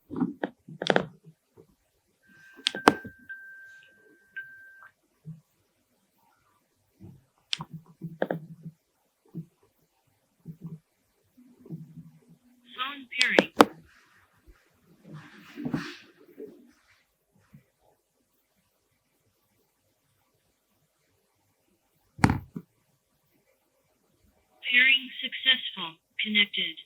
Phone pairing. Pairing successful. Connected.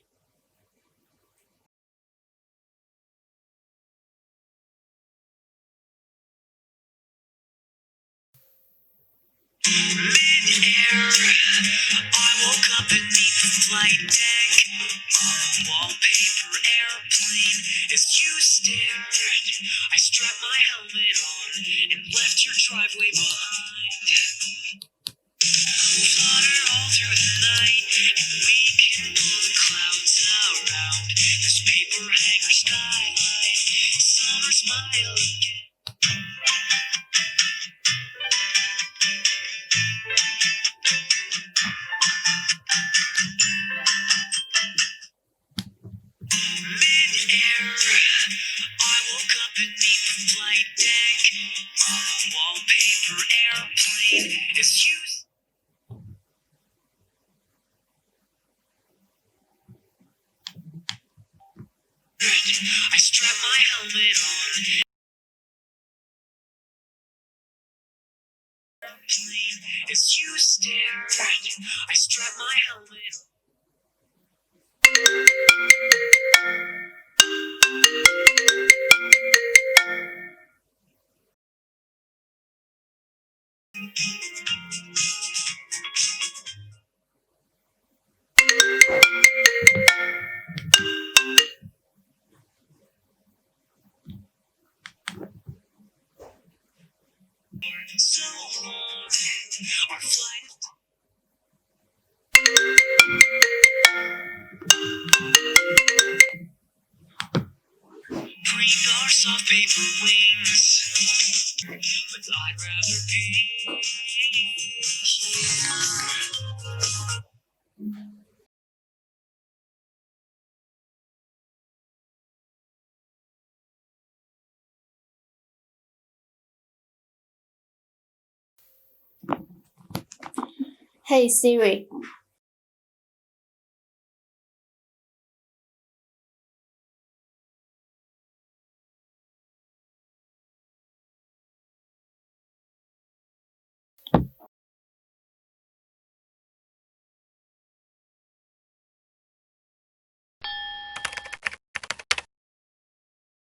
Mid-air, I woke up beneath the flight deck. Wallpaper airplane, as you stared, I strapped my helmet on and left your driveway behind. Flutter all through the night, and we can pull the clouds around this paper hanger skyline. Summer smile again. Mid-air, I woke up beneath the flight deck. Wallpaper airplane, as you I strapped my helmet on. As you stared, I strapped my helmet on. So long, our flight. Bring our soft paper wings, but I'd rather be here. Hey Siri,